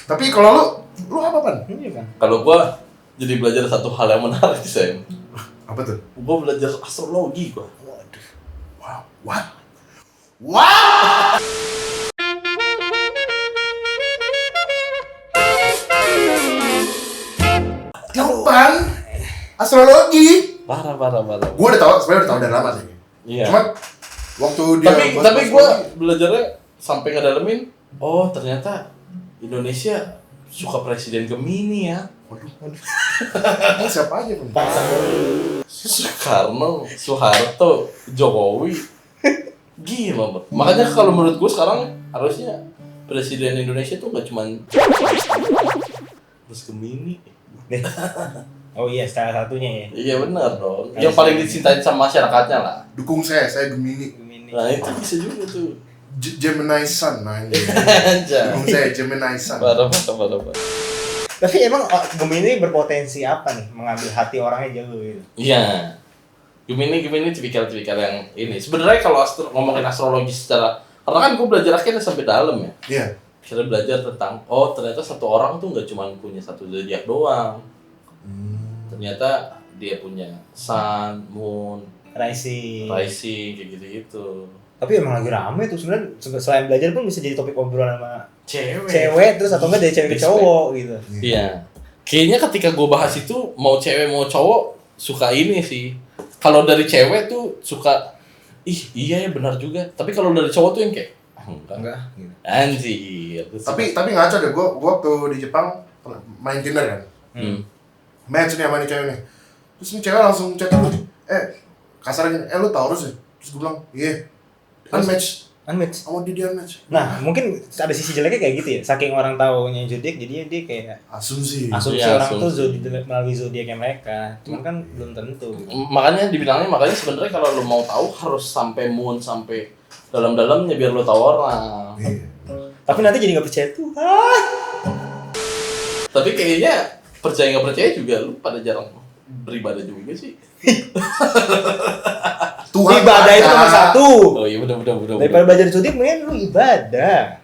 Tapi kalau lu apa Pan? Iya kan. Kalau gua jadi belajar satu hal yang menarik sih, Sam. Apa tuh? Gua belajar astrologi gua. Waduh. Wow. What? Wow. Pan? Astrologi. Parah. Gua sebenarnya udah tahu dari lama sih. Iya. Cuma waktu dia Tapi gua belajarnya sampai ngedalemin, oh ternyata Indonesia suka presiden Gemini ya. Waduh. Siapa aja Pan? Soeharto, Jokowi. Gila, Bang. Makanya kalau menurut gue sekarang harusnya presiden Indonesia tuh gak cuman terus Gemini. Oh iya, salah satunya ya. Iya benar dong. Yang paling dicintai sama masyarakatnya lah. Dukung saya Gemini. Nah itu bisa juga tuh. Gemini Sun, nah ini. Anjay. Dukung saya Gemini Sun. Parah. Tapi emang Gemini berpotensi apa nih? Mengambil hati orangnya jauh gitu. Iya. Gemini tipikal yang ini. Sebenarnya kalau ngomongin astrologi secara, karena kan gue belajar akhirnya sampai dalam ya. Iya. Kita belajar tentang, oh ternyata satu orang tuh nggak cuma punya satu zodiak doang. Ternyata dia punya sun, moon, Rising. kayak gitu-gitu. Tapi emang lagi rame tuh sebenarnya, selain belajar pun bisa jadi topik obrolan sama Cewek terus atau enggak dari cewek ke cowok gitu. Iya. Kayaknya ketika gue bahas itu, mau cewek mau cowok suka ini sih. Kalau dari cewek tuh suka, iya ya benar juga. Tapi kalau dari cowok tuh yang kayak, enggak Gitu. Anjir. Tapi ngaco deh, gua waktu di Jepang main Tinder kan. Match nih sama nih cewek nih. Terus nih cewek langsung chat gue, kasarnya, lu Taurus ya? Terus gue bilang, iya. Unmatch. Sama dia unmatch. Nah, mungkin ada sisi jeleknya kayak gitu ya. Saking orang taunya zodiak, jadinya dia kayak Asumsi orang asumsi. tuh melalui zodiaknya mereka. Cuman kan belum tentu. Gitu. Makanya sebenarnya kalau lo mau tahu harus sampai moon, sampai dalam-dalamnya biar lo tahu orang. Iya. Tapi nanti jadi nggak percaya tuh. Tapi kayaknya percaya nggak percaya juga lu pada jarang beribadah juga sih. Tuhan Ibadah itu nomor satu. Oh iya benar. Daripada belajar zodiak, mendingan lu ibadah.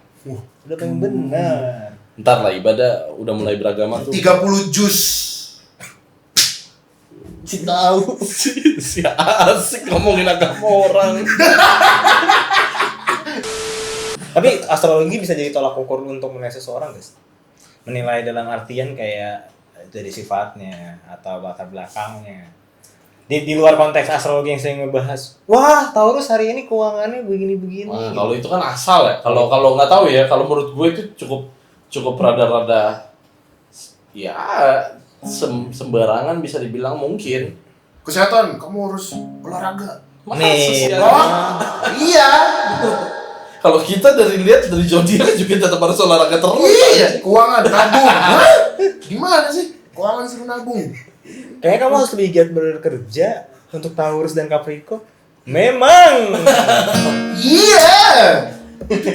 Udah paling benar. Ntar lah ibadah udah mulai beragama tuh. 30 juz. Si tahu si asik ngomongin agama orang. Tapi astrologi bisa jadi tolak ukur lu untuk menilai seseorang, guys. Menilai dalam artian kayak dari sifatnya atau latar belakangnya. Di luar konteks astrologi yang saya ngebahas, wah Taurus hari ini keuangannya begini-begini. Nah, kalau itu kan asal ya. Kalau nggak tahu ya, kalau menurut gue itu cukup rada-rada ya sembarangan bisa dibilang mungkin. Kesehatan, kamu harus olahraga. Nih, Iya. Kalau kita dari zodiak juga tetap harus olahraga terus. Iya, keuangan nabung. Hah? Gimana sih? Keuangan suruh nabung. kayaknya kamu harus lebih giat bekerja untuk Taurus dan Capricorn. Memang. Iya.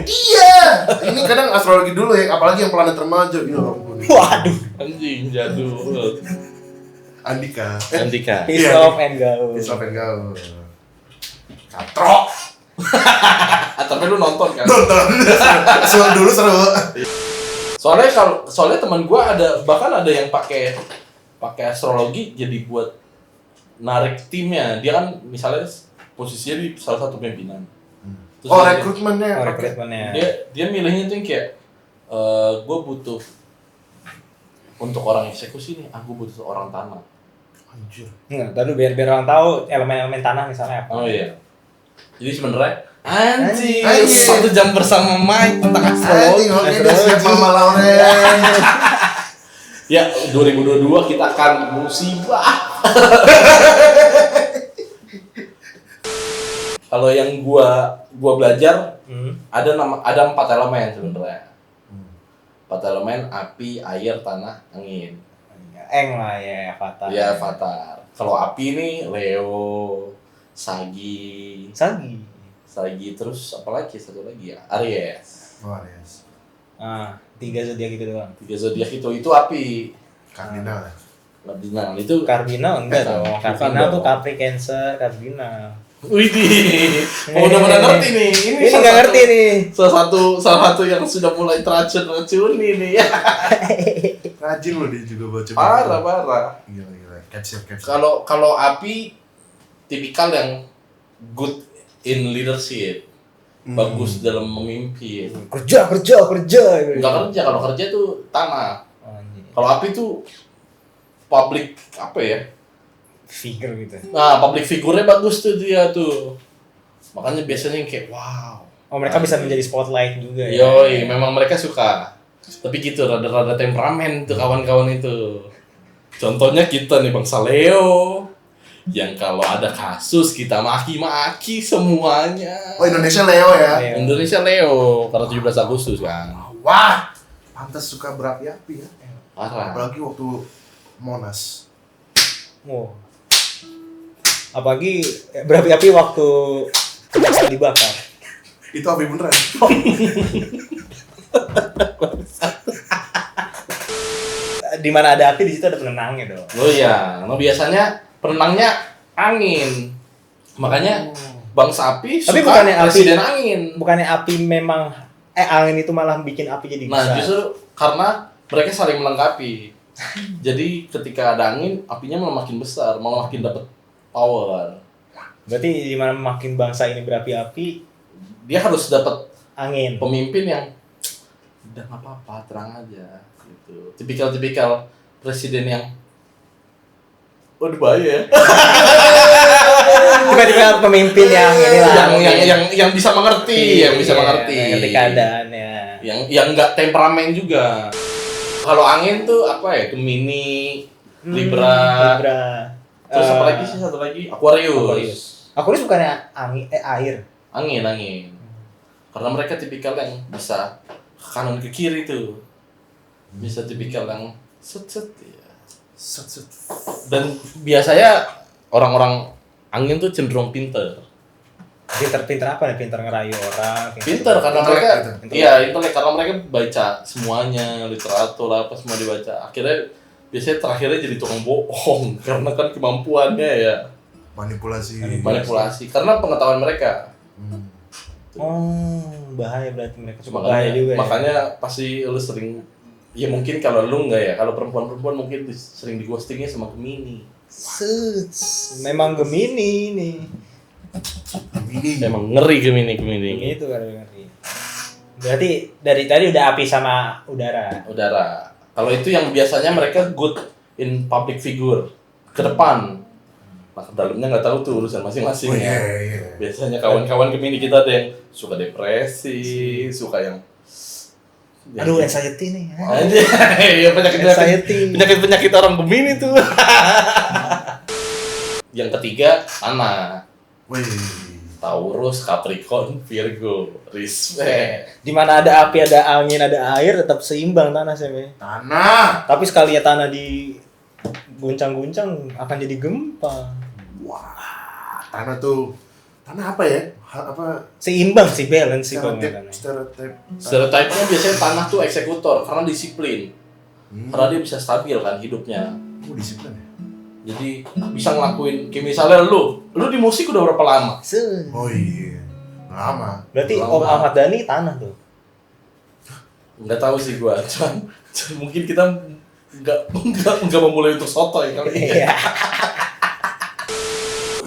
Iya. Ini kadang astrologi dulu ya, apalagi yang planet remaja. Ya ampun. Waduh. Anjing jadul. Andika. Peace of and go. Peace of and go. Katrok. Tapi lu nonton kan? Nonton. Dulu seru. Soalnya teman gue bahkan ada yang pakai astrologi jadi buat narik timnya. Dia kan misalnya posisinya di salah satu pimpinan. Terus rekrutmennya. Dia milihnya tuh yang kayak gue butuh untuk orang eksekusi nih, aku butuh orang tanah. Anjir. Tadi biar orang tahu elemen-elemen tanah misalnya apa. Oh iya. Jadi sebenarnya Anjir. 1 Anjir. jam bersama Mike tentang astrologi. Oke, udah siap Mama Lauren. Ya, 2022 kita akan musibah. Kalau yang gua belajar ada 4 elemen sebenarnya. 4 elemen: api, air, tanah, angin. Eng lah ya, Avatar. Ya, Avatar. Kalau api nih Leo, Sagi, terus apa lagi? Satu lagi ya, Aries. Oh, yes. 3 zodiak itu doang. 3 zodiak itu api. Kardinal. Kardinal itu Kardinal enggak dong. Bukan Kardinal dong. tuh Capri, Cancer, Kardinal. Widih, udah pada ngerti nih. Ini nggak ngerti nih. Salah satu yang sudah mulai teracun-racuni nih. Rajin loh dia juga baca. Parah. Gila. Capture. Kalau Api tipikal yang good in leadership. Bagus dalam memimpin. Kerja. Enggak kerja, kalau kerja tuh tanah. Kalau Api tuh public apa ya? Figure gitu. Nah, public figure-nya bagus tuh dia tuh. Makanya biasanya yang kayak wow. Oh, mereka bisa menjadi spotlight juga ya. Yoi, memang mereka suka. Tapi gitu, rada-rada temperamen tuh kawan-kawan itu. Contohnya kita nih Bangsa Leo. Yang kalau ada kasus kita maki-maki semuanya. Oh, Indonesia Leo ya. Indonesia Leo, karena 17 Agustus kan. Wah, pantas suka berapi-api ya. Parah. Apalagi waktu Monas. Oh. Apalagi berapi-api waktu kejaksaan dibakar. Itu api beneran. Di mana ada api di situ ada penenangnya dong. Oh iya, nah biasanya penenangnya angin. Makanya Bangsa Api Tapi suka bukannya api- presiden angin. Bukannya api memang angin itu malah bikin api jadi Nah, besar. justru karena mereka saling melengkapi. Jadi ketika ada angin, apinya malah makin besar, malah makin dapat power. Berarti di mana makin bangsa ini berapi-api, Dia harus dapat angin. pemimpin yang udah nggak apa-apa, terang aja gitu. Tipikal presiden yang waduh bahaya. Tiba-tiba pemimpin yang inilah. yang bisa mengerti, yang bisa mengerti. Ngerti keadaannya. Yang nggak temperamen juga. Kalau angin tuh apa ya? Gemini, Libra. Terus apa lagi sih satu lagi? Aquarius. Aquarius bukannya angin air. Angin. Karena mereka tipikal yang bisa ke kanan ke kiri tuh. Bisa tipikal yang set ya. Set. Dan biasanya orang-orang angin tuh cenderung pinter. Pinter apa nih? Pinter ngerayu orang. Pinter karena Intelek mereka gitu. iya intelek karena mereka baca semuanya, literatur apa semua dibaca. Akhirnya biasanya terakhirnya jadi tukang bohong karena kan kemampuannya ya manipulasi karena pengetahuan mereka. Oh, bahaya berarti mereka suka bahaya juga ya. Makanya pasti lu sering ya mungkin kalau lu enggak ya, kalau perempuan mungkin sering di ghostingnya sama Gemini. Memang Gemini nih. Emang ngeri Gemini. Gitu kan ngeri. Berarti dari tadi udah api sama udara. Kalau itu yang biasanya mereka good in public figure ke depan. Nah, ke dalamnya nggak tahu tuh urusan masing-masing Oh, ya. iya. Biasanya kawan-kawan Gemini kita ada yang suka depresi, suka yang Aduh, anxiety nih. aja ya penyakit orang Gemini tuh. Yang ketiga tanah. Wih. Taurus, Capricorn, Virgo, respect. Di mana ada api, ada angin, ada air, tetap seimbang tanah sih. Tanah. Tapi sekali ya tanah di guncang-guncang akan jadi gempa. Wah, tanah apa ya? Apa Seimbang sih, balance sih kalau tanah. Stereotipnya biasanya tanah tuh eksekutor karena disiplin. Karena dia bisa stabil kan hidupnya. Disiplin ya? Jadi bisa ngelakuin kayak misalnya lu di musik udah berapa lama? Oh iya. Lama. Berarti Lama. Om Ahmad Dhani tanah tuh. Nggak tahu sih gua. Cuman mungkin kita nggak memulai untuk sotoy kali ini. Iya.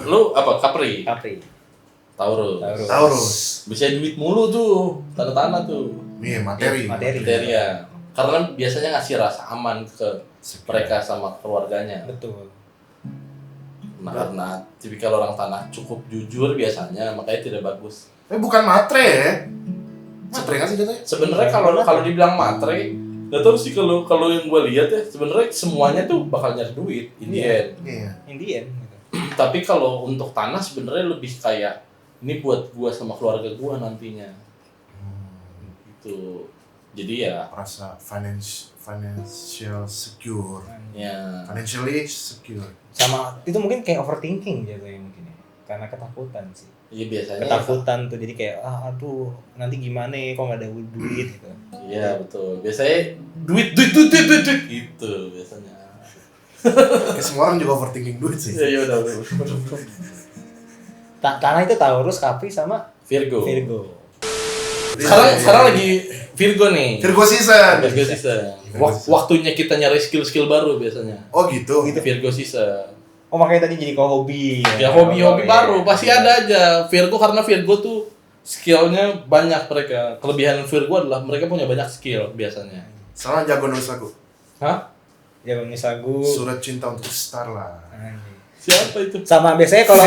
Lu apa? Capri, Taurus. Taurus. Bisa duit mulu tuh, tanah tuh. Iya, materi. Kriteria. Karena biasanya ngasih rasa aman ke mereka sama keluarganya. Betul. Nah, karena tipikal orang tanah cukup jujur biasanya, makanya tidak bagus. Bukan matre ya? Matre kan sih jatuhnya? Sebenarnya kalau dibilang matre, nggak tahu sih kalau yang gue lihat ya, sebenarnya semuanya tuh bakal nyari duit, in the end. Iya. Indian gitu. Tapi kalau untuk tanah sebenarnya lebih kayak ini buat gue sama keluarga gue nantinya. Gitu. Jadi ya. Rasa financial secure. Ya. Financially secure. Sama itu mungkin kayak overthinking jatuhnya mungkin ya. Karena ketakutan sih. Iya biasanya. Ketakutan tuh jadi kayak aduh nanti gimana ya kok nggak ada duit gitu. Iya betul. Biasanya duit gitu biasanya. Kayak semua orang juga overthinking duit sih. Iya udah. Tanah itu Taurus, Capri sama Virgo. Iya. Sekarang lagi Virgo nih. Virgo season. Virgo season. Waktunya kita nyari skill baru biasanya. Oh gitu. Virgo season. Oh makanya tadi jadi kau hobi. Ya hobi-hobi baru pasti ada aja. Virgo karena Virgo tuh skillnya banyak mereka. Kelebihan Virgo adalah mereka punya banyak skill biasanya. Sama jago nulis lagu. Hah? Ya nulis lagu. Surat cinta untuk Star lah. Siapa itu? Sama biasanya kalau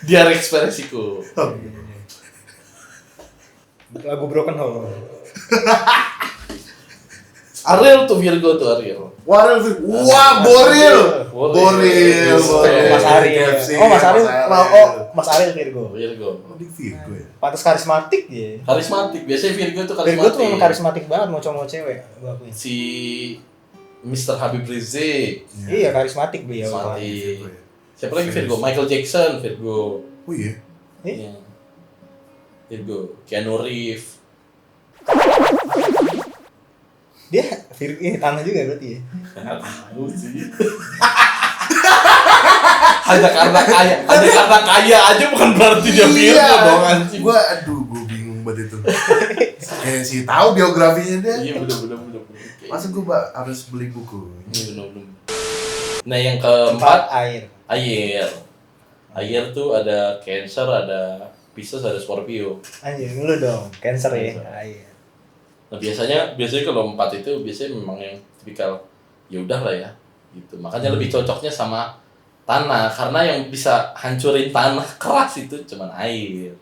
Dia ekspresiku. lagu Broken Home. Ariel tuh Virgo tuh Ariel. Warel tuh. Wah, Boril. Boril. Mas Ariel. KFC, Oh Mas Ariel. Mas Oh Mas Ariel Virgo. Virgo. Oh, di Virgo ya. Pantas karismatik ya. Karismatik. Biasanya Virgo tuh Virgo tuh karismatik. memang karismatik banget mau cowok mau cewek. Gua akuin. Si Mr. Habib Rizik. Iya karismatik beliau. Karismatik. Virgo ya. Siapa lagi Virgo? Michael Jackson Virgo. Oh iya. Iya. Virgo. Keanu Reeves. Dia Virgo ini tanah juga berarti ya. Tahu sih. hanya karena kaya aja bukan berarti dia Virgo dong anjing. Gua bingung banget itu. Kayak sih tahu biografinya dia. Iya bener. Masa gua harus beli buku? Iya bener. Nah yang keempat Air. Air tuh ada Cancer, ada Pisces, ada Scorpio. Anjir dulu dong. Cancer ya. Air. Nah biasanya kalau 4 itu biasanya memang yang tipikal ya udah lah ya gitu. Makanya lebih cocoknya sama tanah karena yang bisa hancurin tanah keras itu cuman air.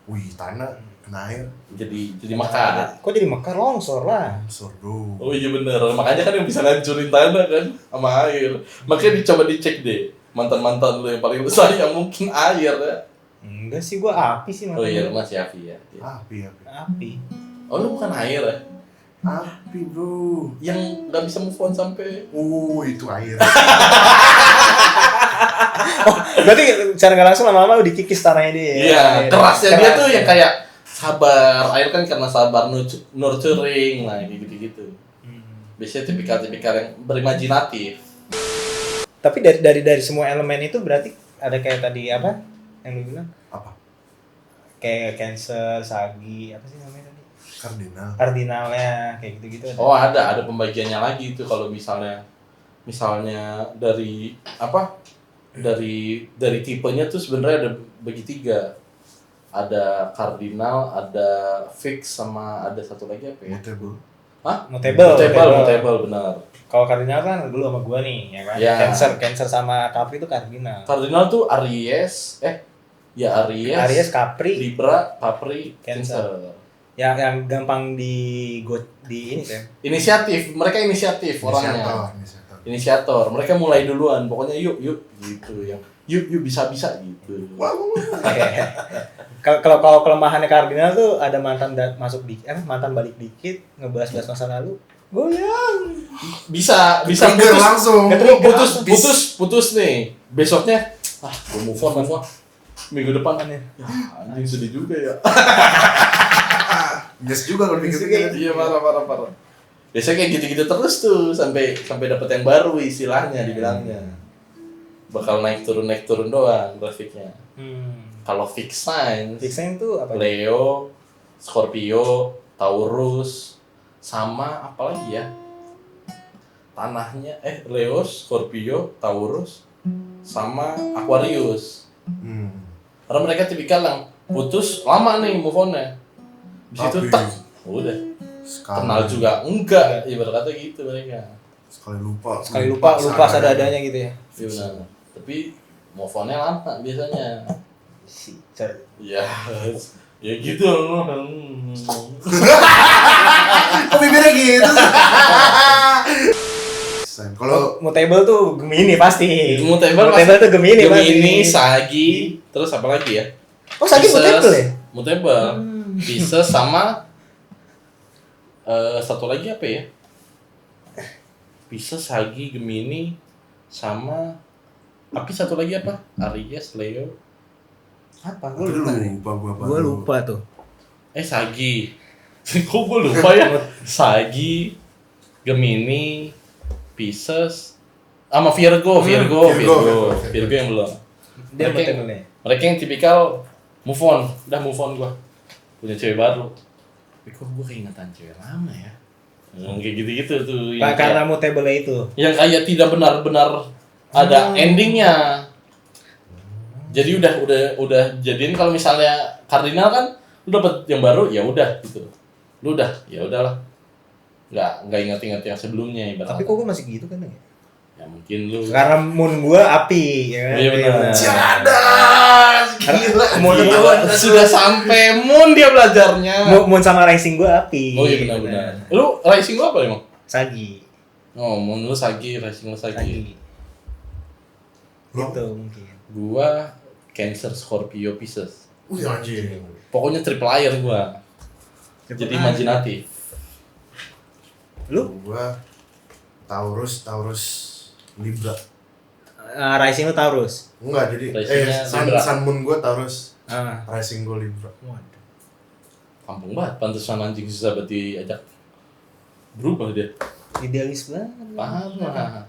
Wih, tanah kena air. Jadi mekar. Kok jadi mekar longsor lah. Sordo. Oh iya bener. Makanya kan yang bisa hancurin tanah kan sama air. Makanya dicoba dicek deh mantan-mantan lu yang paling sayang mungkin air ya. Enggak sih gua api sih Oh iya makanya. masih api ya. Api. Api. Oh lu bukan air ya? Api, bro. Yang nggak bisa move on sampai. Itu air. Berarti secara nggak langsung lama-lama udah dikikis tanahnya dia. Iya, Air. kerasnya dia Keras tuh ya. yang kayak sabar. Air kan karena sabar nurturing lah kayak gitu-gitu. Biasanya tipikal-tipikal yang berimajinatif. Tapi dari semua elemen itu berarti ada kayak tadi apa yang lu bilang? Apa? Kayak Cancer, Sagi, apa sih namanya tadi? Kardinal. Kardinalnya kayak gitu-gitu. Oh ada pembagiannya lagi itu kalau misalnya dari apa? Dari tipenya tuh sebenarnya ada bagi 3. Ada kardinal, ada fix sama ada satu lagi apa ya? Mutable. Hah? Mutable benar. Kalau kardinal kan dulu sama gua nih, ya kan? Ya. Cancer sama Capri itu kardinal. Kardinal tuh Aries, Aries, Capri, Libra, Capri, Cancer. Cancer. yang gampang di ini kan. Mereka inisiatif orangnya. Inisiator. Mereka mulai duluan. Pokoknya yuk gitu yang yuk bisa gitu. Kalau kelemahannya kardinal tuh ada mantan mantan balik dikit ngebahas masa lalu. Goyang. Bisa Trigger langsung. putus nih. Besoknya gue move on. Minggu depan ya anjing sedih juga ya. Yes juga kalau Yes gitu. juga. Iya parah. Biasanya kayak gitu-gitu terus tuh sampai dapet yang baru istilahnya dibilangnya. Bakal naik turun doang grafiknya. Kalau fix sign tuh apa? Leo, Scorpio, Taurus, sama apa lagi ya? Tanahnya Leo, Scorpio, Taurus, sama Aquarius. Karena mereka tipikal yang putus lama nih move on-nya. Di situ udah. Kenal juga enggak, ibarat kata gitu mereka. Sekali lupa sadadanya gitu ya. Iya benar. Tapi move on-nya lama biasanya. Ya gitu loh. Kok bibirnya gitu? Kalau Mutable tuh Gemini pasti. Mutable tuh Gemini pasti. Gemini, Sagi, terus apa lagi ya? Oh, Sagi Mutable ya? Mutable. Pisces sama satu lagi apa ya? Pisces, Sagi, Gemini, sama satu lagi apa? Aries, Leo. Apa? Gua lupa tuh. Sagi. Kok gue lupa ya? Sagi, Gemini, Pisces, sama Virgo yang belum. Dia Mereka- betul-betul. Mereka yang tipikal move on gua. Punya cewek baru. Tapi kok gua keingetan cewek lama ya. Yang kayak gitu-gitu tuh. Yang Karena kayak- mutable itu. yang kayak tidak benar-benar ada endingnya. Jadi udah jadiin kalau misalnya kardinal kan lu dapet yang baru ya udah gitu. Lu udah ya udahlah. Nggak ingat-ingat yang sebelumnya ibaratnya. Tapi kok gue masih gitu kan ya? Ya mungkin lu. Karena moon gue api, ya kan? Oh, iya benar. Cadas, gila. Moon Gila, gue sudah sampai moon dia belajarnya. moon sama rising gue api. Oh iya benar-benar. Lu rising lu apa emang? Sagi. Oh, moon lu Sagi, rising lu Sagi. Sagi. Lu? Gitu mungkin. Gua Cancer, Scorpio, Pisces. Anjing. Pokoknya triple layer gua. Jadi imajinatif. Lu? Gua Taurus, Libra. Rising lu Taurus. Enggak, jadi Risingnya sun, Libra. sun moon gua Taurus, Ah. rising gua Libra. Waduh. Kampung banget, pantesan anjing susah buat diajak. Berubah dia. Idealis banget. Parah.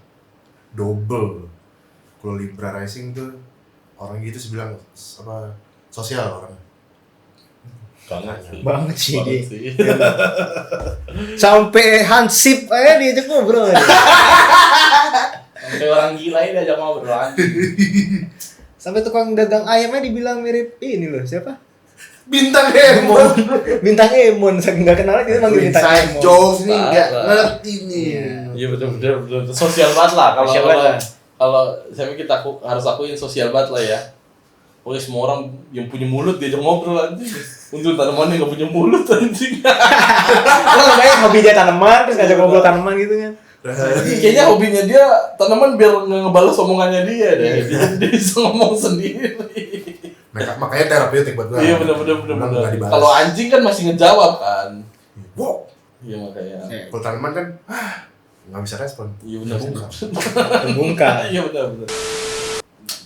Double. Kalau Libra rising tuh orang gitu sih bilang apa sosial orang. Banget sih. Banget sih Banget dia. sih. Sampai hansip diajak ngobrol. Sampai orang gila ini diajak ngobrol anjing. Sampai tukang dagang ayamnya dibilang mirip ini loh, siapa? Bintang Emon. Bintang Emon, saking nggak kenal kita manggil Bintang Inside Emon. jokes nih nggak Parah. ngerti nih. Iya betul. Sosial banget lah Sosial banget. kalau saya kita harus akuin sosial banget lah ya. Pokoknya semua orang yang punya mulut diajak ngobrol anjing. Untuk tanaman yang nggak punya mulut anjing. Lo kayak hobi dia tanaman, terus ngajak ngobrol tanaman gitu kan. Kayaknya hobinya dia tanaman biar ngebalas omongannya dia deh. Dia bisa ngomong sendiri. Makanya terapeutik buat gua. Iya benar. Nggak dibalas. Kalau anjing kan masih ngejawab kan. Wow. Iya makanya. Kalau tanaman kan nggak bisa respon. Iya benar. Bungkam. Terbungkam. Iya benar.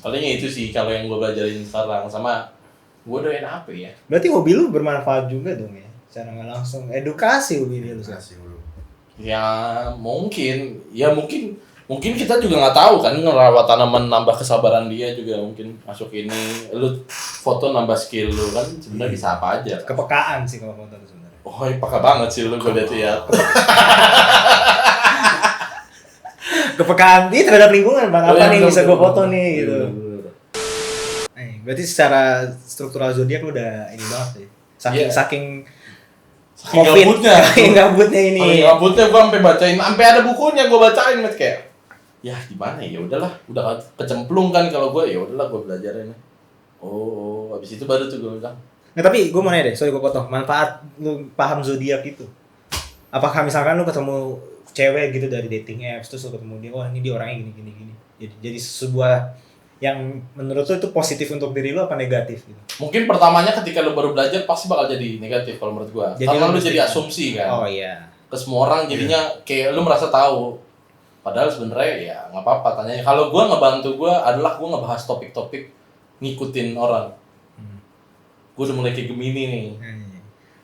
Palingnya itu sih kalau yang gue belajarin sekarang sama gue doain apa ya? Berarti hobi lu bermanfaat juga dong ya. Secara nggak langsung edukasi hobi dia lu. Kasih dulu. Ya mungkin kita juga nggak tahu kan ngerawat tanaman nambah kesabaran dia juga mungkin masuk ini lu foto nambah skill lu kan sebenarnya bisa apa aja. Kepekaan sih kalau foto itu sebenarnya. Oh, peka banget sih lu gue lihat ya. Kepekaan ini terhadap lingkungan bang, Oh, apa iya, nih betul, bisa gue betul, foto betul. nih Iya, gitu. betul. Berarti secara struktural zodiak lu udah ini banget sih. Saking Iya. saking Saking gabutnya. Saking gabutnya ini. Saking gabutnya gue sampai bacain, sampai ada bukunya gue bacain Met kayak. Ya gimana ya udahlah, udah kecemplung kan kalau gue ya udahlah gue belajarin. Oh, habis itu baru tuh gue bilang. Nah, tapi gue mau nanya deh, sorry gue potong. Manfaat lu paham zodiak itu. Apakah misalkan lu ketemu cewek gitu dari dating apps terus lu ketemu dia, wah ini dia orangnya gini. Jadi sebuah yang menurut lu itu positif untuk diri lu apa negatif gitu? Mungkin pertamanya ketika lu baru belajar pasti bakal jadi negatif kalau menurut gua. Jadi Karena lu lu mesti- jadi asumsi kan. Oh iya. Ke semua orang jadinya kayak lu merasa tahu. Padahal sebenarnya ya nggak apa-apa tanyanya. Kalau gua ngebantu gua adalah gua ngebahas topik-topik ngikutin orang. Gua udah mulai kayak Gemini nih.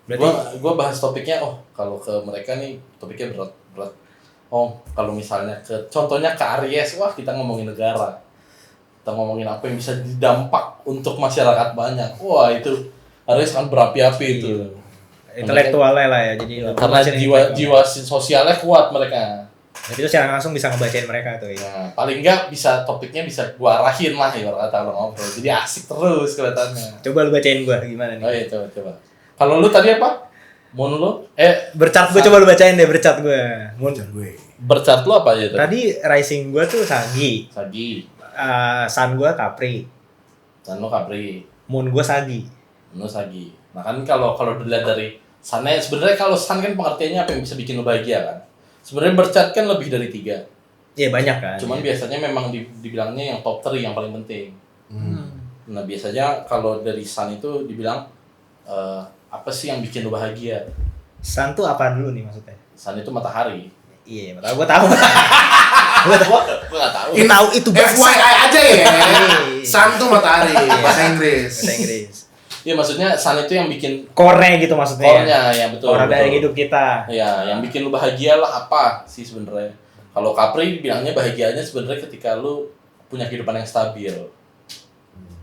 Berarti Gua bahas topiknya kalau ke mereka nih topiknya berat. Kalau misalnya contohnya ke Aries, wah kita ngomongin negara. Kita ngomongin apa yang bisa didampak untuk masyarakat banyak. Wah, itu Aries kan berapi-api itu. intelektualnya lah ya. Jadi Karena jiwa sosialnya kuat mereka. Jadi itu secara langsung bisa ngebacain mereka tuh ya. Nah, paling enggak topiknya bisa gua arahin lah ibarat kata kalau ngobrol. Jadi asik terus kelihatannya. Coba lu bacain gua gimana nih? Oh iya, coba. Kalau lu tadi apa? Mon lu? Bercat gua coba lu bacain deh bercat gua. Jangan gue. Bercat lu apa aja tadi? Tadi rising gua tuh Sagi, Sagi, sun gua Capri, dan lu Capri, moon gua Sagi. lu Sagi. Nah kan kalau dilihat dari sunnya, sebenarnya kalau sun kan pengertiannya apa yang bisa bikin lu bahagia kan? Sebenarnya bercat kan lebih dari 3. Iya banyak kan. Cuman ya. biasanya memang dibilangnya yang top 3 yang paling penting. Nah biasanya kalau dari sun itu dibilang apa sih yang bikin lu bahagia? Sun tuh apa dulu nih maksudnya? Sun itu matahari. Iya, gua tahu. Gua nggak tahu. Tahu itu FYI aja ya. Sun tuh matahari bahasa Inggris. bahasa Inggris. Iya maksudnya sun itu yang bikin Core-nya gitu maksudnya. core-nya ya betul. Core dari betul. hidup kita. Ya, yang bikin lu bahagia lah apa sih sebenarnya? Kalau Capri bilangnya bahagianya sebenarnya ketika lu punya kehidupan yang stabil.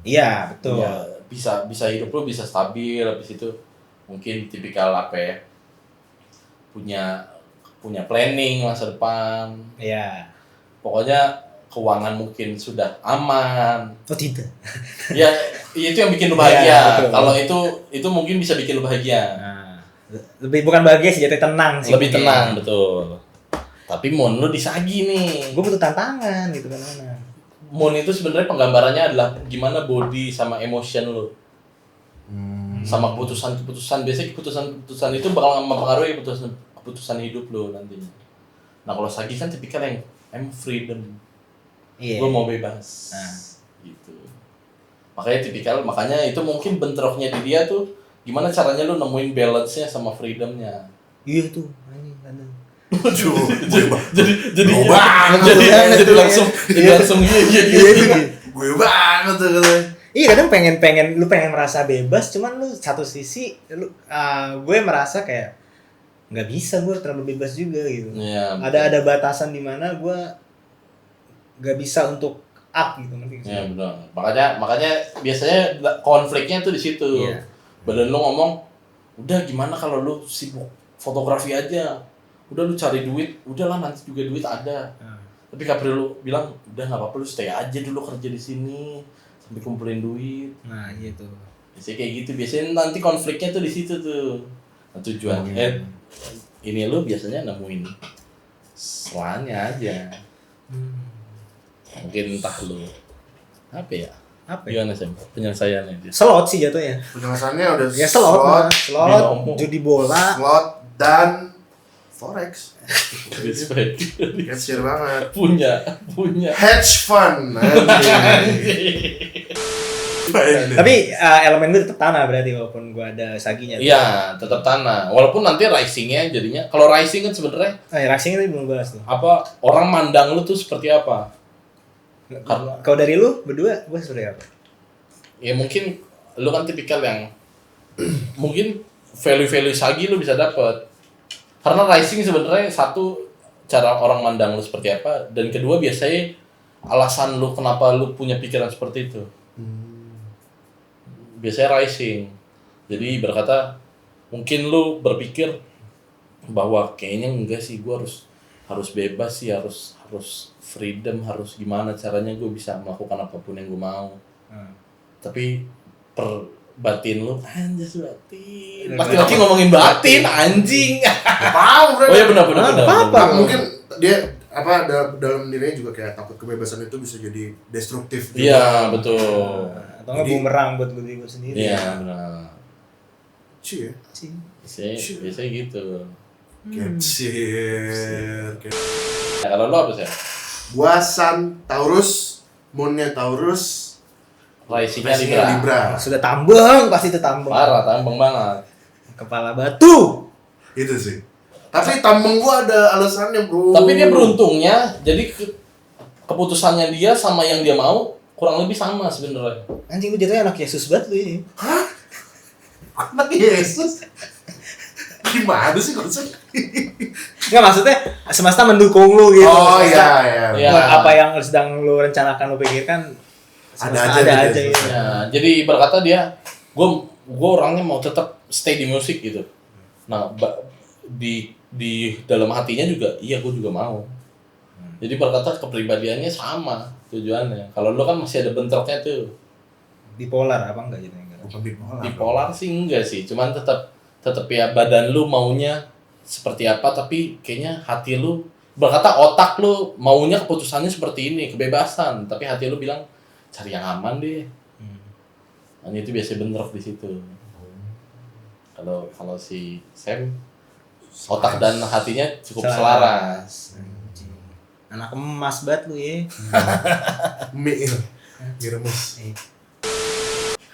Iya, betul. Ya, bisa hidup lu bisa stabil, habis itu mungkin tipikal apa ya? Punya planning masa depan. Iya. Pokoknya keuangan mungkin sudah aman. Oh tidak. Ya, itu yang bikin lu bahagia. Iya, betul. Kalau itu mungkin bisa bikin lu bahagia. Nah, lebih bukan bahagia sih, jadi tenang sih. Lebih tenang, betul. Tapi moon lu disagi nih. Gue butuh tantangan gitu kan. Moon itu sebenarnya penggambarannya adalah gimana body sama emotion lu. Sama keputusan-keputusan. Biasanya keputusan itu bakal mempengaruhi keputusan hidup lu nantinya. Nah, kalau Sagi kan tipikal yang I'm freedom. Iya. Gue mau bebas. Nah. Gitu. Makanya itu mungkin bentroknya di dia tuh gimana caranya lu nemuin balance-nya sama freedom-nya. Iya tuh, anjing ada. Aduh, jadi Gue banget jadi langsung iya. Gue banget tuh katanya. Iya, kadang lu pengen merasa bebas, cuman lu satu sisi gue merasa kayak nggak bisa, gue terlalu bebas juga gitu. Iya. Ada batasan di mana gue nggak bisa untuk up gitu, ngerti nggak sih? Iya benar. Makanya biasanya konfliknya tuh di situ. Iya. Badan lu ngomong, udah gimana kalau lu sibuk fotografi aja, udah lu cari duit, udahlah nanti juga duit ada. Tapi Capri lu bilang, udah nggak apa-apa lu stay aja dulu kerja di sini sampai kumpulin duit. Nah gitu. Biasanya kayak gitu. Biasanya nanti konfliknya tuh di situ tuh. Nah, tujuannya ini lu biasanya nemuin selanya aja. Mungkin entah lu apa ya? Gimana sih penyelesaiannya dia? Slot sih jatuhnya. Penjelasannya udah Ya slot, binomo. judi bola. slot dan forex. Respect. Kecil banget. punya Hedge fund. Tapi elemen gue tetap tanah berarti walaupun gue ada saginya. Iya, tetap tanah. Walaupun nanti risingnya jadinya, kalau rising kan sebenarnya Racing tadi belum bahas tuh. apa orang mandang lu tuh seperti apa? Karena Kalau dari lu berdua, gue seperti apa? ya mungkin lu kan tipikal yang mungkin value sagi lu bisa dapat. Karena rising sebenarnya satu cara orang mandang lu seperti apa, dan kedua biasanya alasan lu kenapa lu punya pikiran seperti itu. Biasanya rising. Jadi berkata mungkin lu berpikir bahwa kayaknya enggak sih, gue harus bebas sih, harus freedom, harus gimana caranya gue bisa melakukan apapun yang gue mau. Tapi per batin lu anjas batin. Pasti lagi ngomongin batin anjing. Tahu, bro. Oh iya benar. Nah, mungkin dia dalam dirinya juga kayak takut kebebasan itu bisa jadi destruktif juga. Iya, betul. Atau nggak bumerang buat diri gue sendiri. Iya, benar. Cie. Biasanya gitu. Kecil. Ya, kalau lo apa sih? Gua Sun Taurus, Moonnya Taurus, Risingnya Risingnya Libra. Sudah tambang, pasti itu tambang. Parah, tambang banget. Kepala batu. Itu sih. Tapi tambang gua ada alasannya, bro. Tapi dia beruntungnya, jadi keputusannya dia sama yang dia mau kurang lebih sama sebenarnya. Anjing, lu jatuhnya anak Yesus banget lu ini. Hah? Anak Yesus? Gimana sih konsep? Enggak, maksudnya semesta mendukung lu gitu. Oh Semesta, iya. Iya. buat apa yang sedang lu rencanakan, lu pikirkan semesta ada aja gitu. Ya, jadi berkata dia, gue orangnya mau tetap stay di musik gitu. Nah, di dalam hatinya juga, iya gue juga mau. Jadi berkata kepribadiannya sama tujuannya. Kalau lo kan masih ada bentroknya tuh. Bipolar apa enggak gitu? Bukan bipolar. Bipolar sih enggak sih, cuman tetap ya badan lu maunya seperti apa, tapi kayaknya hati lu berkata otak lu maunya keputusannya seperti ini, kebebasan, tapi hati lu bilang cari yang aman deh. Hanya itu biasa bentrok di situ. Kalau si Sam otak dan hatinya cukup selaras. Anak emas banget lu ya. Mie remes.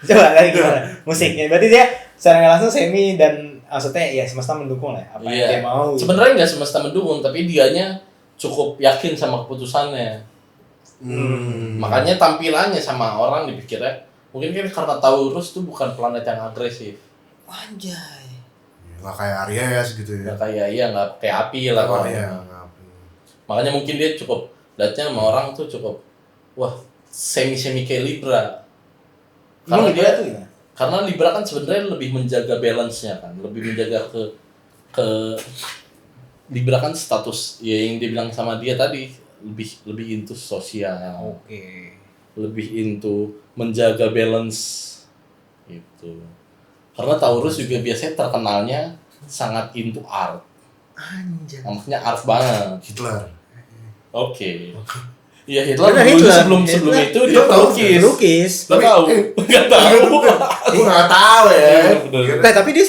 Coba lagi gimana? Musiknya. Berarti dia secara nggak langsung semi dan maksudnya ya semesta mendukung lah apa yang dia mau. Gitu. Sebenarnya nggak semesta mendukung, tapi dianya cukup yakin sama keputusannya. Makanya tampilannya sama orang dipikirnya mungkin kan karena Taurus tuh bukan planet yang agresif. Anjay. Nggak kayak Aries gitu ya. Nggak kayak nggak kayak api lah. Oh kalau iya. memang. Makanya mungkin dia cukup lihatnya sama orang tuh cukup wah semi kayak Libra. Karena dia tuh gimana? karena Libra kan sebenarnya lebih menjaga balance-nya kan, lebih menjaga ke Libra kan status ya yang dia bilang sama dia tadi lebih into sosial. Oke. Lebih into menjaga balance gitu. Karena Taurus juga biasanya terkenalnya sangat into art. Anjir. Maksudnya art banget. Hitler. Oke. Iya Hitler Bener, dulu Hitler. sebelum Hitler. itu Hitler dia tahu, pelukis. Lukis. Lo tahu? Enggak tahu. Gue nggak tahu ya. Bener. Nah, tapi dia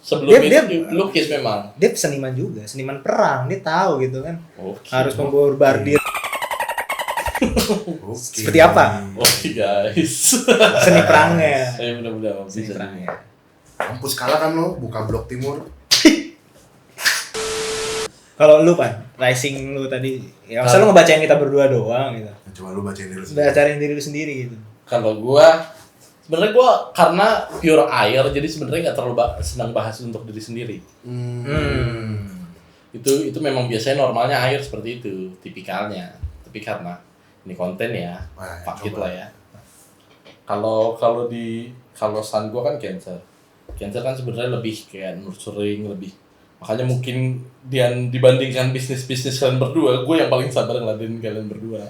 Sebelum Dia- itu lukis memang. seniman juga, seniman perang. Dia tahu gitu kan. Oke. Harus membombardir Oke. seperti apa Oke guys. seni perangnya. Saya benar-benar Seni bisa. perangnya. Kampus kalah kan lo, buka blok timur. Kalau lu Pan, rising lu tadi, ya masa lu ngebacain kita berdua doang gitu. Coba lu bacain dulu sendiri. Bacain diri lu sendiri gitu. Kalau sebenarnya gua karena pure air jadi sebenarnya nggak terlalu senang bahas untuk diri sendiri. Itu memang biasanya normalnya air seperti itu tipikalnya. Tapi karena ini konten ya, Wah, pakit coba. lah ya. Kalau sun gua kan Cancer. Cancer kan sebenarnya lebih kayak nurturing, lebih makanya mungkin dibandingkan bisnis kalian berdua, gue yang paling sabar ngeladenin kalian berdua.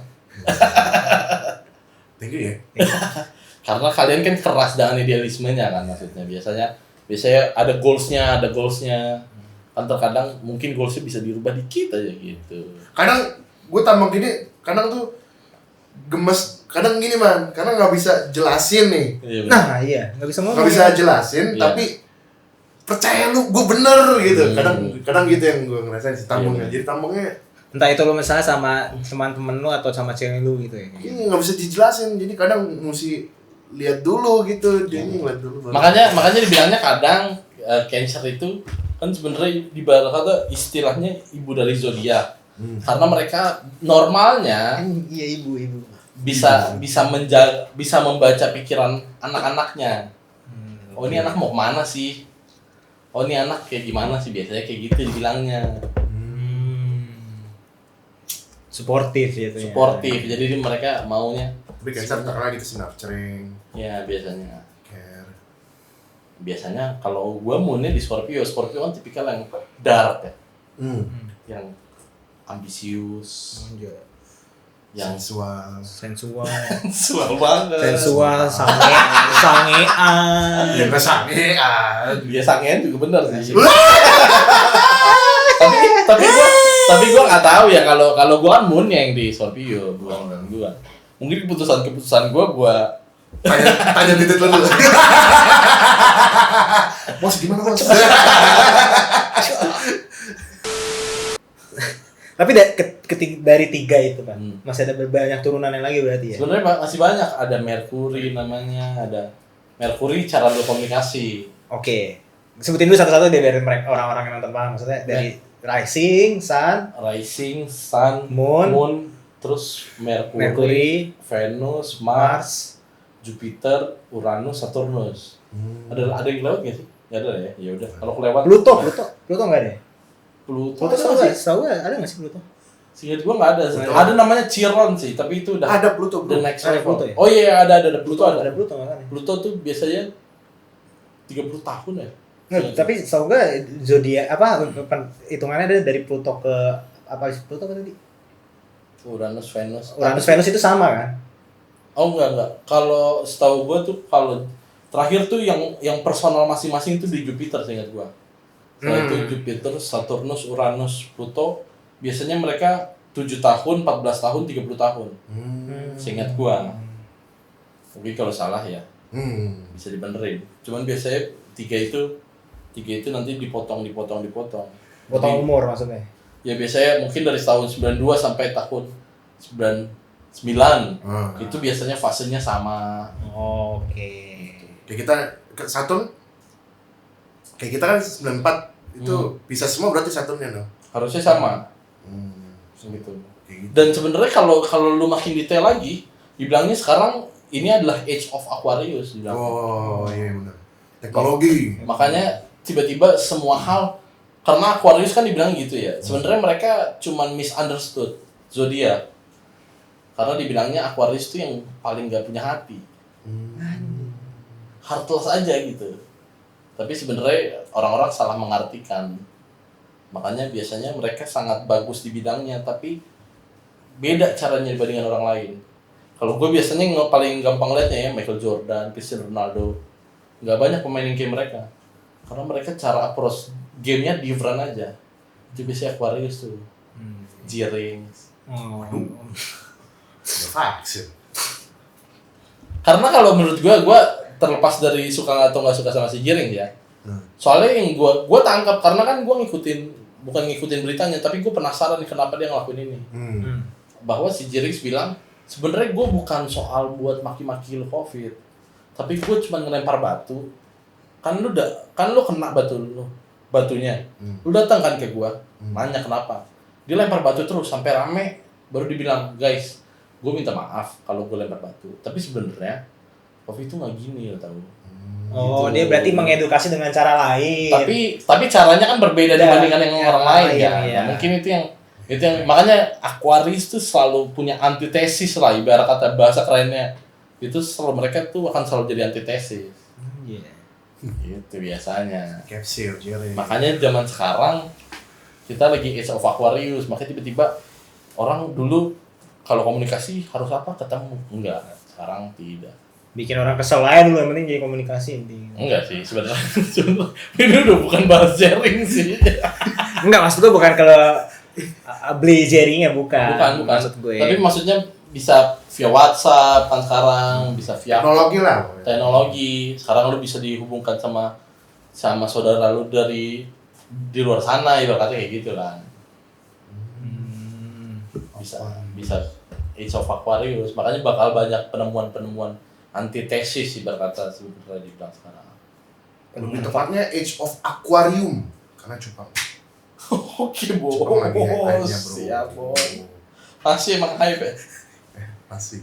Thank you ya. Karena kalian kan keras dengan idealismenya kan maksudnya. Biasanya ada goalsnya. Kan terkadang mungkin goalsnya bisa dirubah dikit aja gitu. Kadang gue tambah gini, kadang tuh gemes. Kadang gini man, karena nggak bisa jelasin nih. Iya, bener. Nah, iya, nggak bisa ngomong. Nggak bisa jelasin, Iya. tapi percaya lu, gue bener gitu. Hmm. Kadang gitu yang gue ngerasain sih tambungnya. Iya. Jadi tambungnya Entah itu lu misalnya sama teman-temen lu atau sama cewek lu gitu ya. ini nggak bisa dijelasin. Jadi kadang mesti lihat dulu gitu. Dia ini lihat dulu. baru- Makanya dibilangnya kadang Cancer itu kan sebenarnya di bawah kata istilahnya ibu dari zodiak. Karena mereka normalnya Iya, ibu. bisa membaca pikiran anak-anaknya. Oh ini anak mau kemana sih? Oh ini anak kayak gimana sih, biasanya kayak gitu dibilangnya. Suportif gitu ya. Suportif. Jadi mereka maunya Tapi Cancer terkenal gitu sih, nurturing, ya biasanya. care. Biasanya kalau gua moonnya di Scorpio kan tipikal yang dark ya, yang ambisius, yang Sensual. sensual, sensual banget. sensual, sangean. Ya nggak sangean. Dia sangean juga benar sih. tapi gua nggak tahu ya kalau gua kan moonnya yang di Scorpio, gua. Mungkin keputusan gua Tanya titik lu dulu. Bos gimana bos? Tapi dari 3 itu kan, masih ada banyak turunannya lagi berarti ya. sebenarnya masih banyak, ada Mercury namanya, ada Mercury cara berkomunikasi. Oke, sebutin dulu satu-satu deh biar mereka orang-orang yang nonton paham. Maksudnya dari rising, sun, Rising, Sun, Moon, terus Mercury, Mercury, Venus, Mars, Mars. Jupiter, Uranus, Saturnus. Ada yang lewat nggak sih? Nggak ada ya. Ya udah. Kalau kelewat. Pluto nggak ada. Ya? Pluto Pluto ada sih. tahu nggak? Ada nggak sih Pluto? Seingat gua nggak ada. Pluto. Ada namanya Chiron sih, tapi itu udah Ada Pluto the bro. next Ada level. Pluto ya? Oh iya ada Pluto ada. Ada Pluto nggak kan? Pluto tuh biasanya 30 tahun ya. Nggak, tapi tahu nggak zodiak apa hitungannya ada dari Pluto ke apa sih Pluto kan tadi? Uranus, Venus. Venus itu sama kan? Oh enggak. Kalau setahu gua tuh kalau terakhir tuh yang personal masing-masing itu di Jupiter seingat gua. Setelah itu Jupiter, Saturnus, Uranus, Pluto biasanya mereka 7 tahun, 14 tahun, 30 tahun. Seingat gua. Mungkin kalau salah ya bisa dibenerin. Cuman biasanya tiga itu nanti dipotong. Potong umur maksudnya. Ya biasanya mungkin dari tahun 92 sampai tahun 99. Itu biasanya fasenya sama. Oke. Kayak kita ke Saturn, kayak kita kan 94 itu bisa semua berarti Saturnnya dong. Harusnya sama. Gitu. Kayak gitu. Dan sebenarnya kalau lu makin detail lagi, dibilangnya sekarang ini adalah Age of Aquarius dibilang. Oh iya benar. Teknologi. Makanya tiba-tiba semua hal Karena Aquarius kan dibilang gitu ya. Sebenarnya mereka cuman misunderstood zodiak. Karena dibilangnya Aquarius itu yang paling gak punya hati. Heartless aja gitu. Tapi sebenarnya orang-orang salah mengartikan. Makanya biasanya mereka sangat bagus di bidangnya, tapi beda caranya dibandingkan orang lain. Kalau gue biasanya paling gampang liatnya ya Michael Jordan, Cristiano Ronaldo. Nggak banyak pemain yang kayak mereka. Karena mereka cara approach gamenya different aja. Itu biasanya Aquarius tuh. G-Rings. Vaksin. Karena kalau menurut gue terlepas dari suka atau nggak suka sama si G-Rings ya. Soalnya yang gue tangkap karena kan gue bukan ngikutin beritanya, tapi gue penasaran nih kenapa dia ngelakuin ini. Bahwa si G-Rings bilang sebenarnya gue bukan soal buat maki-maki lu COVID, tapi gue cuma ngelempar batu. Kan lu kena batunya. Lu datang kan ke gue, nanya kenapa. Dia lempar batu terus sampai rame, baru dibilang, "Guys, gue minta maaf kalau gue lempar batu. Tapi sebenarnya COVID itu nggak gini lo tahu." Oh, Gitu. dia berarti mengedukasi dengan cara lain. Tapi caranya kan berbeda dibandingkan yang orang lain iya, kan. iya. Nah, mungkin itu yang makanya Aquarius tuh selalu punya antitesis lah, ibarat kata bahasa kerennya. Itu selalu mereka tuh akan selalu jadi antitesis. Iya. Gitu biasanya. Capsule, Jerry. Makanya zaman sekarang kita lagi Age of Aquarius, makanya tiba-tiba orang dulu kalau komunikasi harus apa ketemu. Enggak, sekarang tidak. Bikin orang kesel aja dulu, yang penting jadi komunikasi intinya. Enggak sih sebenarnya. Ini udah bukan bahas sharing sih. Enggak, maksud gue bukan kalau beli jaringnya bukan. Bukan. Maksud gue. Tapi maksudnya bisa via WhatsApp kan sekarang, bisa via Teknologi lah. teknologi. Sekarang lu bisa dihubungkan sama saudara lu di luar sana, ibaratnya kayak gitu kan. Bisa Age of Aquarius. Makanya bakal banyak penemuan antitesis ibarat kata sebenarnya dibilang sekarang. Lebih tepatnya Age of Aquarium karena Jepang. Oke, Jepang lagi hype-nya, bro. Siap, Bos. Masih emang hype ya? Pasti.